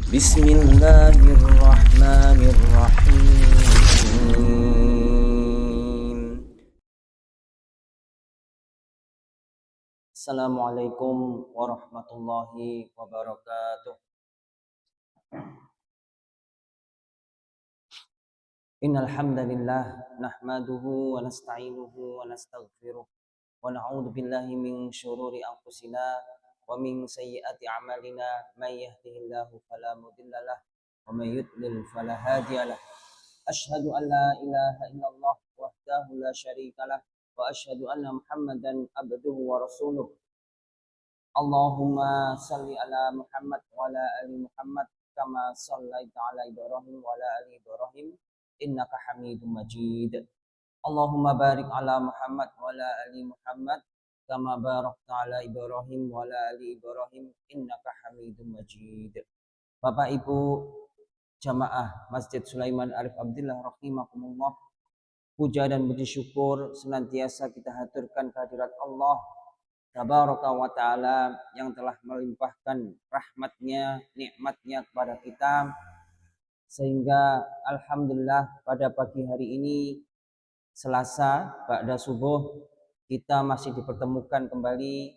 Bismillahirrahmanirrahim. Assalamualaikum warahmatullahi wabarakatuh. Innal hamdalillah nahmaduhu wa nasta'inuhu wa nastaghfiruh wa na'udzu billahi min syururi anfusina wa min sayyiati a'malina may yahdihillahu fala mudhillalah wa may yudlil fala hadiyalah. Asyhadu an la ilaha illallah wahdahu la syarikalah wa asyhadu anna Muhammadan abduhu wa rasuluh. Allahumma salli ala Muhammad wa ala ali Muhammad kama shallaita ala Ibrahim wa ala ali Ibrahim innaka Hamidum Majid. Allahumma barik ala Muhammad wa ala ali Muhammad kama barakta ala Ibrahim wa ala ali Ibrahim innaka Hamidum Majid. Bapak Ibu jamaah Masjid Sulaiman Arif Abdillah rahimakumullah, puja dan puji syukur senantiasa kita haturkan kehadirat Allah Tabaraka wa ta'ala yang telah melimpahkan rahmatnya, nikmatnya kepada kita, sehingga alhamdulillah pada pagi hari ini Selasa ba'da subuh kita masih dipertemukan kembali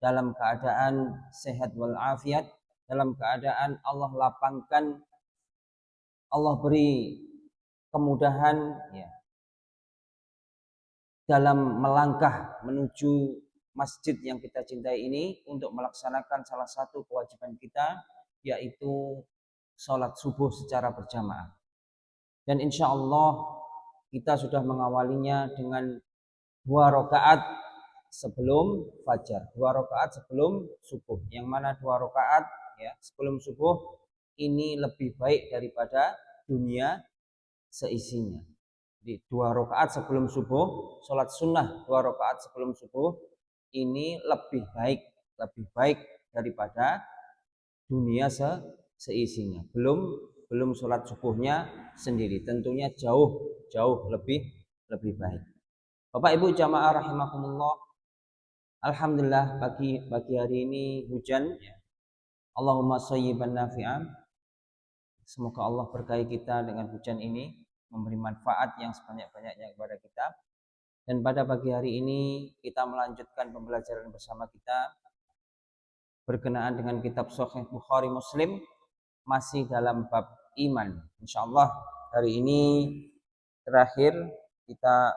dalam keadaan sehat walafiat, dalam keadaan Allah lapangkan, Allah beri kemudahan ya, dalam melangkah menuju masjid yang kita cintai ini untuk melaksanakan salah satu kewajiban kita, yaitu sholat subuh secara berjamaah. Dan insya Allah kita sudah mengawalinya dengan 2 rakaat sebelum fajar, 2 rakaat sebelum subuh, yang mana 2 rakaat ya sebelum subuh ini lebih baik daripada dunia seisinya. Di 2 rakaat sebelum subuh, sholat sunnah 2 rakaat sebelum subuh ini lebih baik daripada dunia seisinya. Belum sholat subuhnya sendiri, tentunya jauh lebih baik. Bapak Ibu jamaah rahimakumullah, alhamdulillah pagi hari ini hujan ya. Allahumma shayyiban nafi'an. Semoga Allah berkahi kita dengan hujan ini, memberi manfaat yang sebanyak-banyaknya kepada kita. Dan pada pagi hari ini kita melanjutkan pembelajaran bersama kita berkenaan dengan kitab Sahih Bukhari Muslim, masih dalam bab iman. Insyaallah hari ini terakhir kita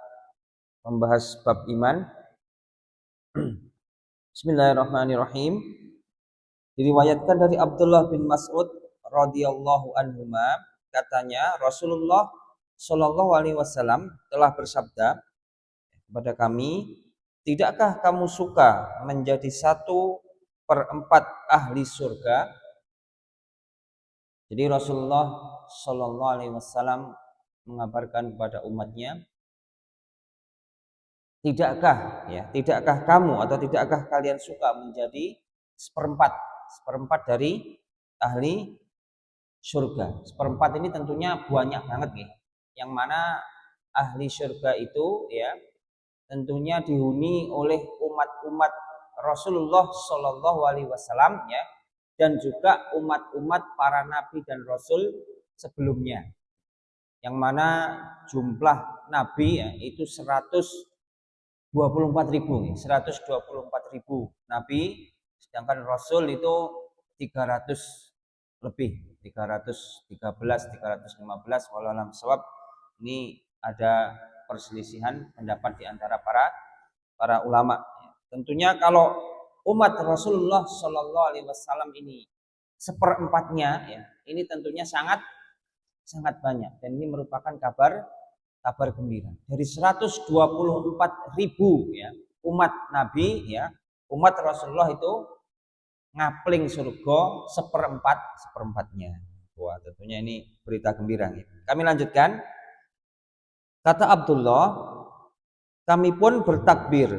membahas bab iman. Bismillahirrahmanirrahim. Diriwayatkan dari Abdullah bin Mas'ud radhiyallahu anhuma, katanya Rasulullah Shallallahu alaihi wasallam telah bersabda kepada kami, tidakkah kamu suka menjadi 1/4 ahli surga? Jadi Rasulullah Shallallahu alaihi wasallam mengabarkan kepada umatnya, tidakkah kamu atau tidakkah kalian suka menjadi seperempat dari ahli surga. Seperempat ini tentunya banyak banget nih. Yang mana ahli surga itu ya tentunya dihuni oleh umat-umat Rasulullah Shallallahu alaihi wasallam ya, dan juga umat-umat para nabi dan rasul sebelumnya. Yang mana jumlah nabi ya itu 124.000 nabi, sedangkan rasul itu 300 lebih, 313, 315 walau alam shawab. Ini ada perselisihan pendapat di antara para ulama. Tentunya kalau umat Rasulullah Shallallahu alaihi wasallam ini 1/4-nya ya, ini tentunya sangat banyak, dan ini merupakan kabar gembira. Dari 124.000 ya umat Nabi ya, umat Rasulullah itu ngapling surga 1/4-nya. Wah, tentunya ini berita gembira. Kami lanjutkan. Kata Abdullah, kami pun bertakbir.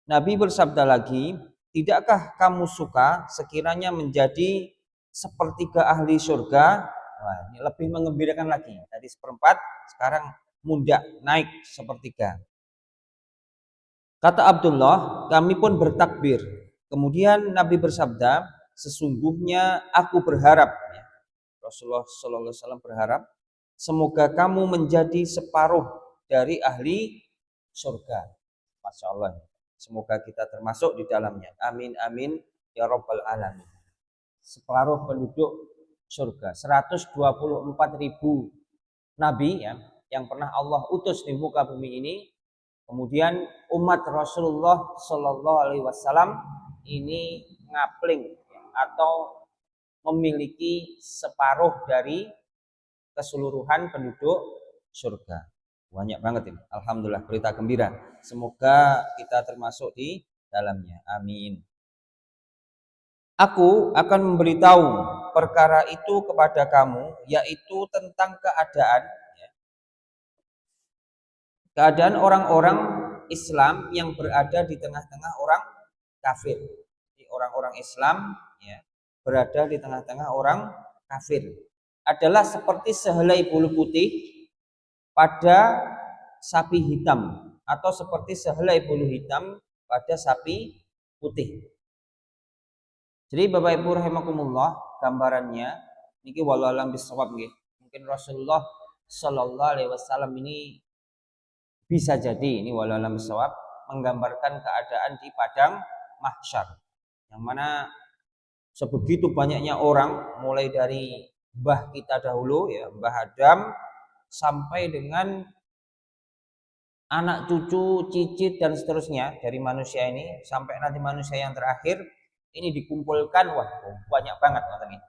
Nabi bersabda lagi, tidakkah kamu suka sekiranya menjadi 1/3 ahli surga? Wah, ini lebih mengembirakan lagi. Tadi 1/4, sekarang mudah naik 1/3. Kata Abdullah, kami pun bertakbir. Kemudian Nabi bersabda, sesungguhnya aku berharap, ya, Rasulullah Sallallahu Alaihi Wasallam berharap, semoga kamu menjadi separuh dari ahli surga. Masya Allah. Semoga kita termasuk di dalamnya. Amin amin ya Rabbal alamin. Separuh penduduk surga. 124.000 nabi, ya, yang pernah Allah utus di muka bumi ini. Kemudian umat Rasulullah Sallallahu Alaihi Wasallam ini ngapling, ya, atau memiliki separuh dari keseluruhan penduduk surga. Banyak banget ini. Alhamdulillah, berita gembira. Semoga kita termasuk di dalamnya. Amin. Aku akan memberitahu perkara itu kepada kamu, yaitu tentang keadaan orang-orang Islam yang berada di tengah-tengah orang kafir. Jadi orang-orang Islam, ya, berada di tengah-tengah orang kafir adalah seperti sehelai bulu putih pada sapi hitam, atau seperti sehelai bulu hitam pada sapi putih. Jadi Bapak Ibu rahimakumullah, gambarannya niki walau alam bisawab nggih. Mungkin Rasulullah Sallallahu Alaihi Wasallam ini bisa jadi ini walau alam bisawab menggambarkan keadaan di padang mahsyar, yang mana sebegitu banyaknya orang, mulai dari mbah kita dahulu, ya, Mbah Adam, sampai dengan anak cucu, cicit dan seterusnya dari manusia ini sampai nanti manusia yang terakhir ini dikumpulkan, wah banyak banget,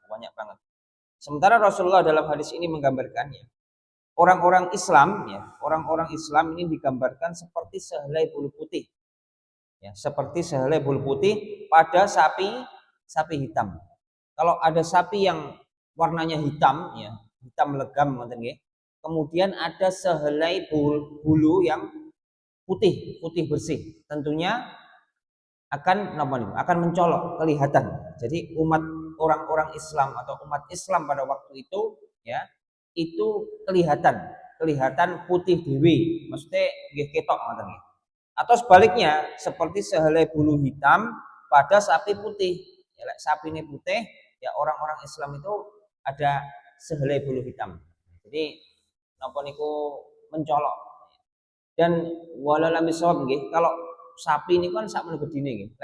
banyak banget. Sementara Rasulullah dalam hadis ini menggambarkannya orang-orang Islam, ya, orang-orang Islam ini digambarkan seperti sehelai bulu putih, ya, seperti sehelai bulu putih pada sapi hitam. Kalau ada sapi yang warnanya hitam, ya, hitam legam, kemudian ada sehelai bulu yang putih bersih, tentunya akan mencolok, kelihatan. Jadi umat orang-orang Islam atau umat Islam pada waktu itu, ya, itu kelihatan putih dewi, maksudnya nggih ketok ngoten nggih. Atau sebaliknya seperti sehelai bulu hitam pada sapi putih. Ya, sapi ini putih, ya, orang-orang Islam itu ada sehelai bulu hitam. Jadi napa niku mencolok. Dan walalam bisawab nggih, kalau sapi ini kan sak menawa gedine nggih,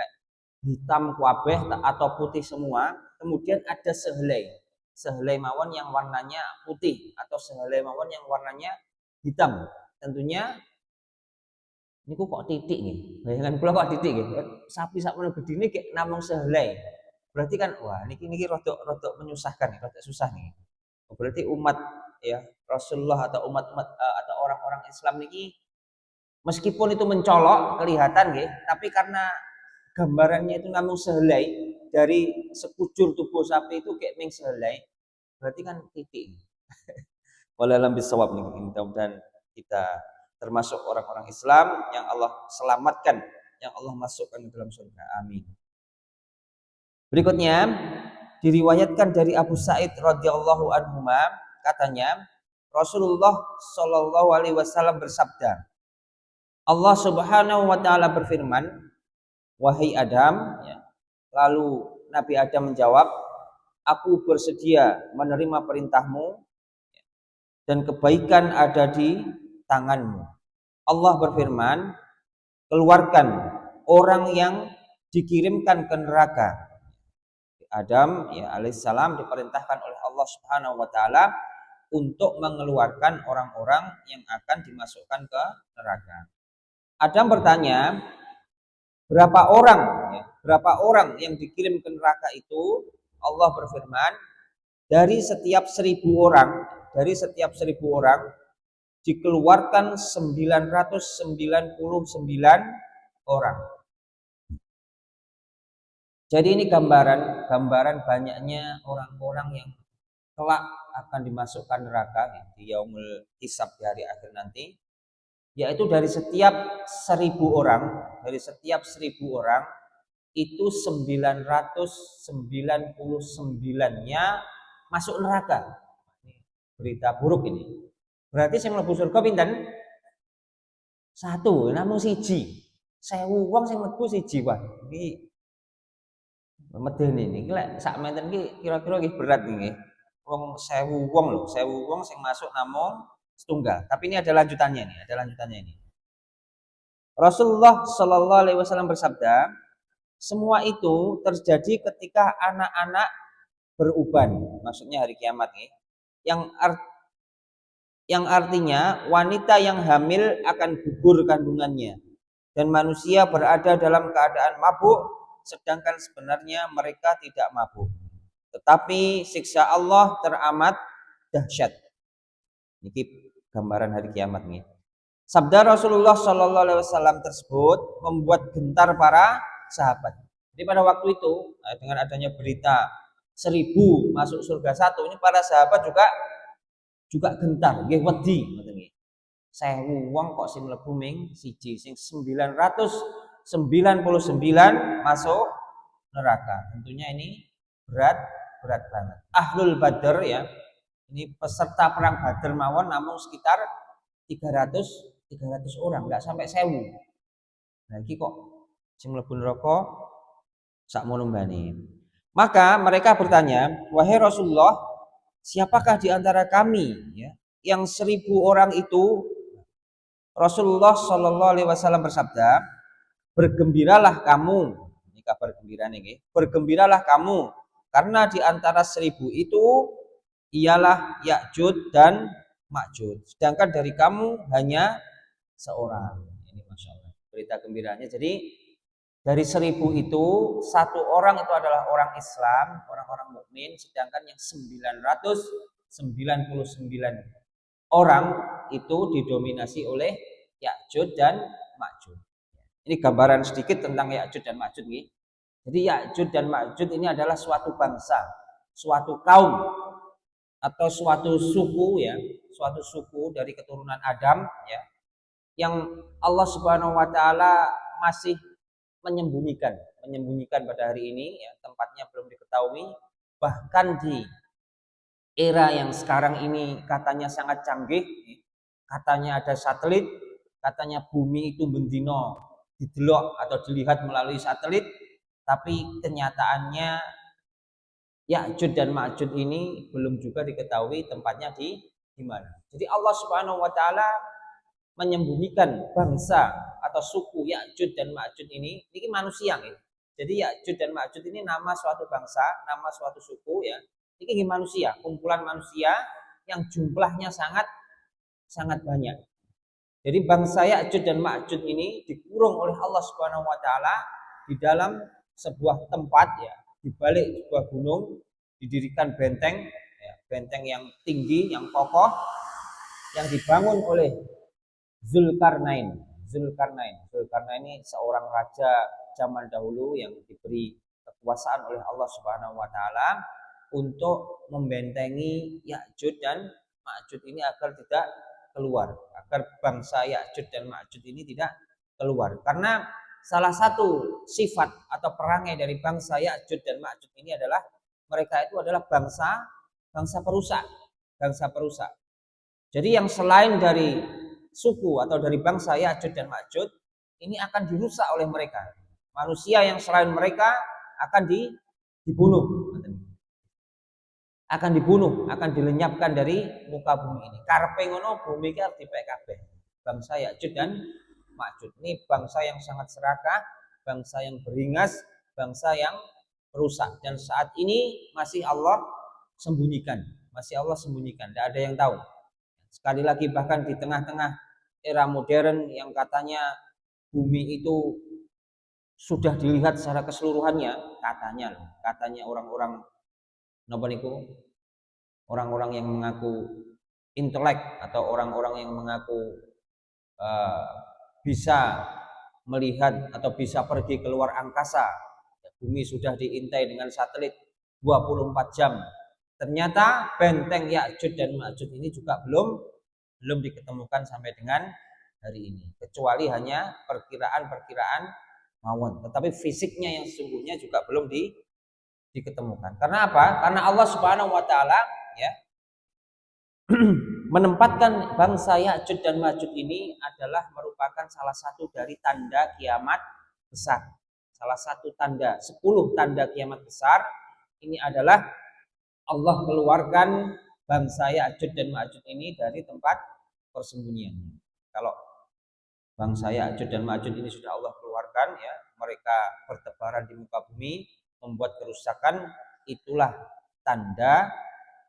hitam kabeh atau putih semua, kemudian ada sehelai mawon yang warnanya putih atau sehelai mawon yang warnanya hitam. Tentunya niku kok titik nih. Bayangan kula kok titik nggih. Sapi sak menawa gedine kayak namung sehelai. Berarti kan wah niki rodok menyusahkan, rodok susah nih. Berarti umat, ya, Rasulullah atau umat-umat atau orang-orang Islam niki meskipun itu mencolok kelihatan nggih, tapi karena gambarannya itu namung sehelai dari sekujur tubuh sapi itu kayak ming sehelai, berarti kan titik. Wallahualam bisawab nih, mudah-mudahan kita termasuk orang-orang Islam yang Allah selamatkan, yang Allah masukkan ke dalam surga. Amin. Berikutnya diriwayatkan dari Abu Sa'id radhiyallahu anhu, katanya Rasulullah Shallallahu Alaihi Wasallam bersabda, Allah Subhanahu wa taala berfirman, wahai Adam, ya. Lalu Nabi Adam menjawab, aku bersedia menerima perintahmu dan kebaikan ada di tanganmu. Allah berfirman, keluarkan orang yang dikirimkan ke neraka. Adam, ya, alaihissalam diperintahkan oleh Allah Subhanahu wa taala untuk mengeluarkan orang-orang yang akan dimasukkan ke neraka. Adam bertanya, berapa orang yang dikirim ke neraka itu? Allah berfirman, dari setiap 1.000 orang dikeluarkan 999 orang. Jadi ini gambaran banyaknya orang-orang yang kelak akan dimasukkan neraka di yaumul hisab, di hari akhir nanti. Yaitu dari setiap 1.000 orang itu 999-nya masuk neraka. Berita buruk ini. Berarti sing mlebu surga pinten? 1, namung 1. 1.000 wong sing mlebu 1. Wah, iki Medeni niki lek sak menten iki kira-kira nggih berat nggih. Wong 1000 wong lho, 1000 wong sing masuk namung setunggal. Tapi ini ada lanjutannya nih, ada lanjutannya ini. Rasulullah Shallallahu alaihi wasallam bersabda, semua itu terjadi ketika anak-anak beruban, maksudnya hari kiamat nih. Yang artinya wanita yang hamil akan gugur kandungannya dan manusia berada dalam keadaan mabuk sedangkan sebenarnya mereka tidak mabuk. Tetapi siksa Allah teramat dahsyat. Ini gambaran hari kiamat nih. Sabda Rasulullah Shallallahu Alaihi Wasallam tersebut membuat gentar para sahabat. Jadi pada waktu itu dengan adanya berita 1000 masuk surga 1, ini para sahabat juga gentar, nggih wedi ngoten nggih. 1000 wong kok sing mlebu ming siji, sing 999 masuk neraka. Tentunya ini berat banget. Ahlul Badr ya. Ini peserta perang Badr mawon namun sekitar 300 orang, enggak sampai 1000. Nah, iki kok sing mlebu neraka sakmono mbane. Maka mereka bertanya, "Wahai Rasulullah, siapakah di antara kami ya yang 1000 orang itu?" Rasulullah Shallallahu alaihi wasallam bersabda, "Bergembiralah kamu." Ini kabar gembira nih, "Bergembiralah kamu karena di antara 1000 itu ialah Ya'jud dan Ma'jud. Sedangkan dari kamu hanya seorang." Ini Masya Allah berita gembiranya. Jadi dari 1000 itu 1 orang itu adalah orang Islam, orang-orang mukmin, sedangkan yang 999 orang itu didominasi oleh Ya'jud dan Ma'jud. Ini gambaran sedikit tentang Ya'jud dan Ma'jud nih. Jadi Ya'jud dan Ma'jud ini adalah suatu bangsa, suatu kaum atau suatu suku ya, suatu suku dari keturunan Adam ya, yang Allah Subhanahu wa taala masih menyembunyikan pada hari ini ya, tempatnya belum diketahui. Bahkan di era yang sekarang ini katanya sangat canggih, katanya ada satelit, katanya bumi itu bendino didelok atau dilihat melalui satelit, tapi kenyataannya Ya'jud dan Ma'jud ini belum juga diketahui tempatnya di mana. Jadi Allah Subhanahu wa taala menyembunyikan bangsa atau suku Ya'jud dan Ma'jud ini manusia nih. Jadi Ya'jud dan Ma'jud ini nama suatu bangsa, nama suatu suku ya. Ini manusia, kumpulan manusia yang jumlahnya sangat banyak. Jadi bangsa Ya'jud dan Ma'jud ini dikurung oleh Allah Subhanahu wa taala di dalam sebuah tempat ya, di balik sebuah gunung didirikan benteng ya, benteng yang tinggi, yang kokoh yang dibangun oleh Zulkarnain ini seorang raja zaman dahulu yang diberi kekuasaan oleh Allah Subhanahu wa taala untuk membentengi Ya'jud dan Ma'jud ini agar tidak keluar, agar bangsa Ya'jud dan Ma'jud ini tidak keluar. Karena salah satu sifat atau perangai dari bangsa Ya'jud dan Ma'jud ini adalah mereka itu adalah bangsa perusak. Jadi yang selain dari suku atau dari bangsa Ya'jud dan Ma'jud ini akan dirusak oleh mereka. Manusia yang selain mereka akan dibunuh. Akan dilenyapkan dari muka bumi ini. Karepe ngono bumi iki arep dipek kabeh. Bangsa Ya'jud dan Ma'jud ini bangsa yang sangat serakah, bangsa yang beringas, bangsa yang rusak, dan saat ini masih Allah sembunyikan, tidak ada yang tahu. Sekali lagi bahkan di tengah-tengah era modern yang katanya bumi itu sudah dilihat secara keseluruhannya, katanya orang-orang orang-orang yang mengaku intelek atau orang-orang yang mengaku bisa melihat atau bisa pergi keluar angkasa. Bumi sudah diintai dengan satelit 24 jam. Ternyata benteng Ya'jud dan Ma'jud ini juga belum diketemukan sampai dengan hari ini. Kecuali hanya perkiraan mawon. Tetapi fisiknya yang sesungguhnya juga belum diketemukan. Karena apa? Karena Allah Subhanahu wa taala ya menempatkan bangsa Ya'jud dan Ma'jud ini adalah merupakan salah satu dari tanda kiamat besar. salah satu tanda 10 tanda kiamat besar ini adalah Allah keluarkan bangsa Ya'juj dan Ma'juj ini dari tempat persembunyiannya. Kalau bangsa Ya'juj dan Ma'juj ini sudah Allah keluarkan, ya, mereka bertebaran di muka bumi, membuat kerusakan, itulah tanda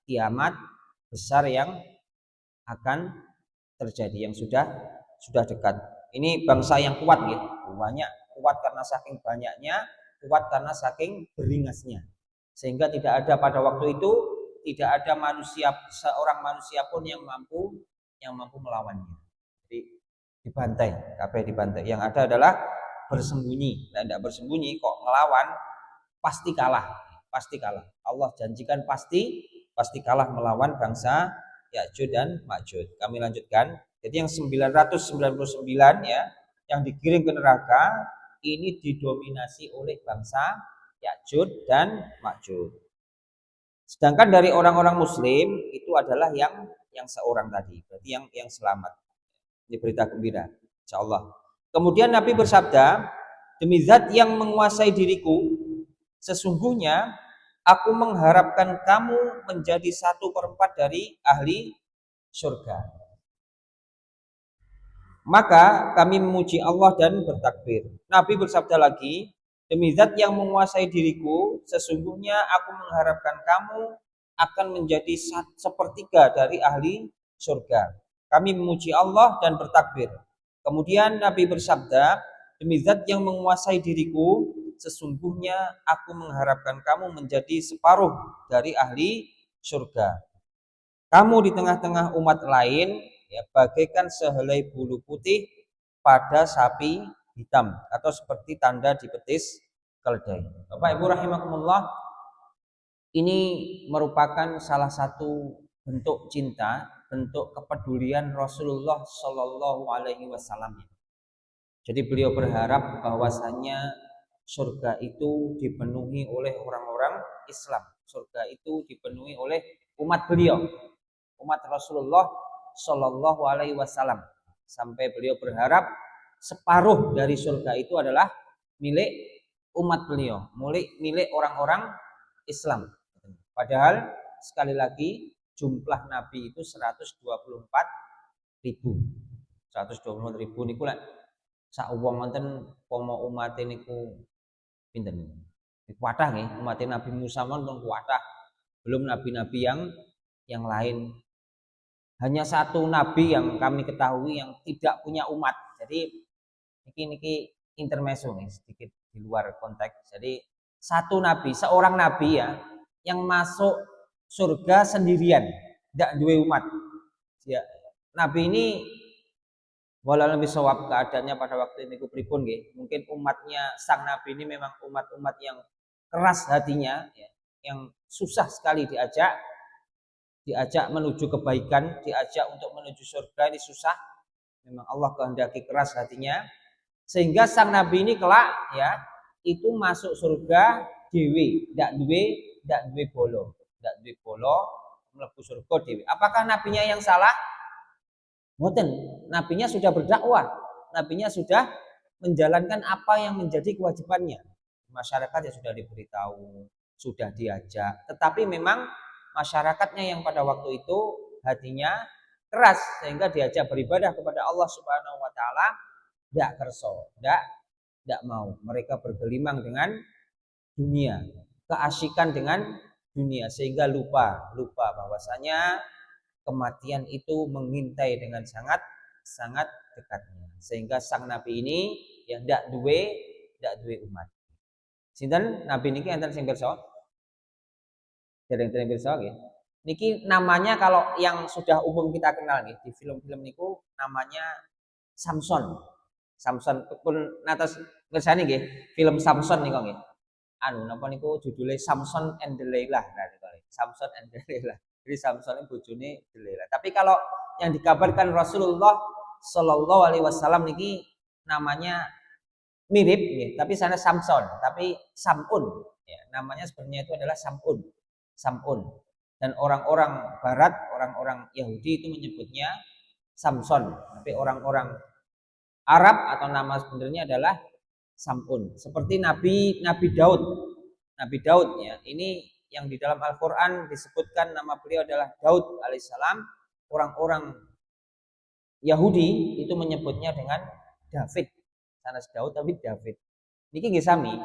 kiamat besar yang akan terjadi, yang sudah dekat. Ini bangsa yang kuat, ya, banyak, kuat karena saking banyaknya, kuat karena saking beringasnya, sehingga tidak ada pada waktu itu tidak ada manusia, seorang manusia pun yang mampu melawannya. Jadi dibantai, dibantai. Yang ada adalah bersembunyi. Nah, tidak bersembunyi kok ngelawan, pasti kalah, pasti kalah. Allah janjikan pasti kalah melawan bangsa Ya'juj dan Ma'juj. Kami lanjutkan. Jadi yang 999 ya, yang digiring ke neraka ini didominasi oleh bangsa Ya'juj dan Ma'juj. Sedangkan dari orang-orang muslim itu adalah yang seorang tadi, berarti yang selamat. Ini berita gembira, insyaallah. Kemudian Nabi bersabda, demi zat yang menguasai diriku, sesungguhnya aku mengharapkan kamu menjadi 1/4 dari ahli surga. Maka kami memuji Allah dan bertakbir. Nabi bersabda lagi, demi zat yang menguasai diriku, sesungguhnya aku mengharapkan kamu akan menjadi 1/3 dari ahli surga. Kami memuji Allah dan bertakbir. Kemudian Nabi bersabda, demi zat yang menguasai diriku, sesungguhnya aku mengharapkan kamu menjadi separuh dari ahli surga. Kamu di tengah-tengah umat lain, ya, bagaikan sehelai bulu putih pada sapi hitam, atau seperti tanda di betis keledai. Bapak Ibu rahimakumullah, ini merupakan salah satu bentuk cinta, bentuk kepedulian Rasulullah Shallallahu Alaihi Wasallam. Jadi beliau berharap bahwasanya surga itu dipenuhi oleh orang-orang Islam. Surga itu dipenuhi oleh umat beliau, umat Rasulullah Shallallahu Alaihi Wasallam, sampai beliau berharap separuh dari surga itu adalah milik umat beliau, milik orang-orang Islam. Padahal sekali lagi jumlah Nabi itu 124.000. 124.000 niku lek sak wong wonten pomo umat niku pinten? Kuatah nggih, umat Nabi Musa pun kuatah. Belum nabi-nabi yang lain. Hanya satu nabi yang kami ketahui yang tidak punya umat. Jadi niki intermezzo nih, sedikit di luar konteks. Jadi satu nabi, seorang nabi ya, yang masuk surga sendirian, tidak dua umat. Ya, nabi ini walau lebih sawab keadaannya pada waktu ini pripun nggih. Mungkin umatnya sang nabi ini memang umat-umat yang keras hatinya, ya, yang susah sekali diajak menuju kebaikan, diajak untuk menuju surga ini susah. Memang Allah kehendaki keras hatinya, sehingga sang nabi ini kelak ya itu masuk surga dewi, ndak duwe bolo, mlebu surga dewi. Apakah nabinya yang salah? Mboten, nabinya sudah berdakwah, nabinya sudah menjalankan apa yang menjadi kewajibannya. Masyarakat ya sudah diberitahu, sudah diajak, tetapi memang masyarakatnya yang pada waktu itu hatinya keras, sehingga diajak beribadah kepada Allah Subhanahu wa taala tidak kerso, tidak mau. Mereka bergelimang dengan dunia, keasikan dengan dunia, sehingga lupa bahwasanya kematian itu mengintai dengan sangat dekatnya. Sehingga sang nabi ini yang tidak duwe umat. Sinten nabi niki enten sing pirsa? Dereng-dereng pirsa nggih. Niki namanya kalau yang sudah umum kita kenal nggih, di film-film niku namanya Samson. Samson pun natos ngersani nggih, film Samson niku nggih. Anu napa niku judulnya Samson and Delilah. Nah, Samson and Delilah. Jadi Samson ini bojone Delilah. Tapi kalau yang dikabarkan Rasulullah Shallallahu Alaihi Wasallam niki namanya mirip, ya, tapi sana Samson, tapi Samun, ya, namanya sebenarnya itu adalah Samun. Dan orang-orang Barat, orang-orang Yahudi itu menyebutnya Samson, tapi orang-orang Arab atau nama sebenarnya adalah Sam'un. Seperti Nabi Daud. Nabi Daud ya. Ini yang di dalam Al-Qur'an disebutkan nama beliau adalah Daud alaihissalam. Orang-orang Yahudi itu menyebutnya dengan David. Sanes Daud tapi David. Niki nggih sami.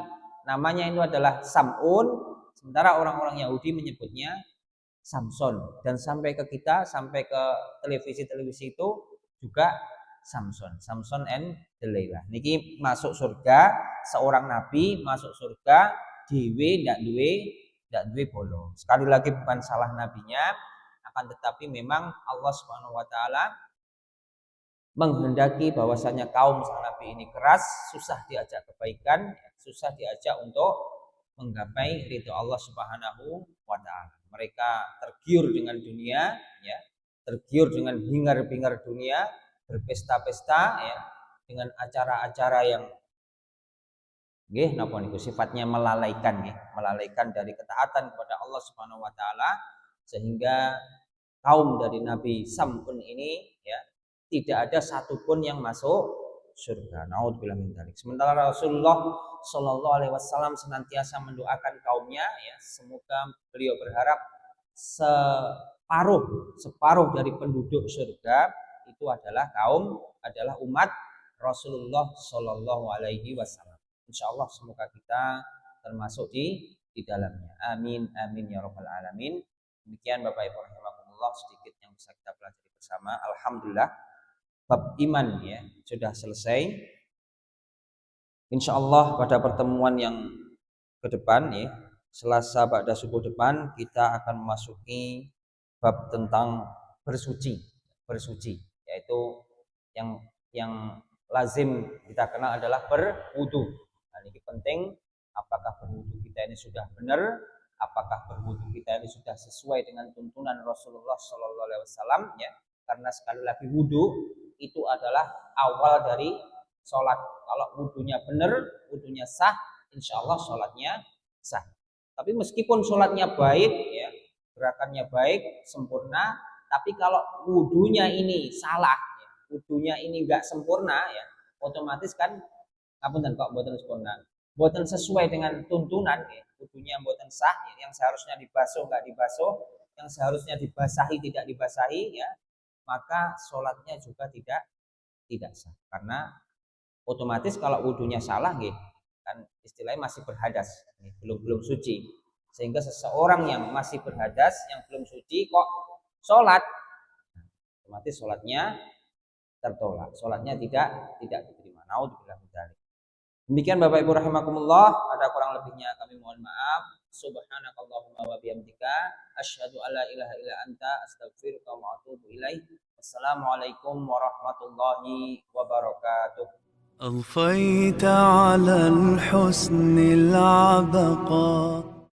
Namanya itu adalah Sam'un, sementara orang-orang Yahudi menyebutnya Samson. Dan sampai ke kita, sampai ke televisi-televisi itu juga Samson and Delilah. Niki masuk surga, seorang nabi masuk surga, dhewe ndak duwe bolo. Sekali lagi bukan salah nabinya, akan tetapi memang Allah Subhanahu wa taala menghendaki bahwasanya kaum sang nabi ini keras, susah diajak kebaikan, susah diajak untuk menggapai ridho Allah Subhanahu wa taala. Mereka tergiur dengan dunia, ya, tergiur dengan hingar-bingar dunia, berpesta-pesta, ya, dengan acara-acara yang napa niku sifatnya melalaikan, melalaikan dari ketaatan kepada Allah Subhanahu wa taala, sehingga kaum dari Nabi Sam'un ini, ya, tidak ada satupun yang masuk surga. Naudzubillah min dzalik. Sementara Rasulullah Shallallahu alaihi wasallam senantiasa mendoakan kaumnya, ya, semoga beliau berharap separuh dari penduduk surga itu adalah umat Rasulullah Shallallahu alaihi wasallam. Insyaallah semoga kita termasuk di dalamnya. Amin amin ya rabbal alamin. Demikian Bapak Ibu rahimakumullah sedikit yang bisa kita pelajari bersama. Alhamdulillah bab iman ya sudah selesai. Insyaallah pada pertemuan yang ke depan ya, Selasa ba'da subuh depan kita akan memasuki bab tentang bersuci, yaitu yang lazim kita kenal adalah berwudu. Nah, ini penting, apakah berwudu kita ini sudah benar, apakah berwudu kita ini sudah sesuai dengan tuntunan Rasulullah Shallallahu alaihi wasallam ya. Karena sekali lagi wudu itu adalah awal dari sholat. Kalau wudunya benar, wudunya sah, insya Allah sholatnya sah. Tapi meskipun sholatnya baik, ya, gerakannya baik, sempurna, tapi kalau wudunya ini salah, ya, wudunya ini nggak sempurna, ya, otomatis kan, ngapunten kok mboten sempurna, mboten sesuai dengan tuntunan, ya, wudunya mboten sah, ya, yang seharusnya dibasuh nggak dibasuh, yang seharusnya dibasahi tidak dibasahi, ya, maka sholatnya juga tidak sah. Karena otomatis kalau wudunya salah, kan istilahnya masih berhadas, belum suci. Sehingga seseorang yang masih berhadas, yang belum suci kok sholat, otomatis sholatnya tertolak, sholatnya tidak diterima. Naudzubillah min dzalik. Demikian Bapak Ibu rahimakumullah, ada kurang lebihnya kami mohon maaf. Subhanakallahumma wa bihamdika asyhadu alla ilaha illa anta astaghfiruka wa atubu ilaik. Wassalamualaikum warahmatullahi wabarakatuh. أضفيت على الحسن العبقى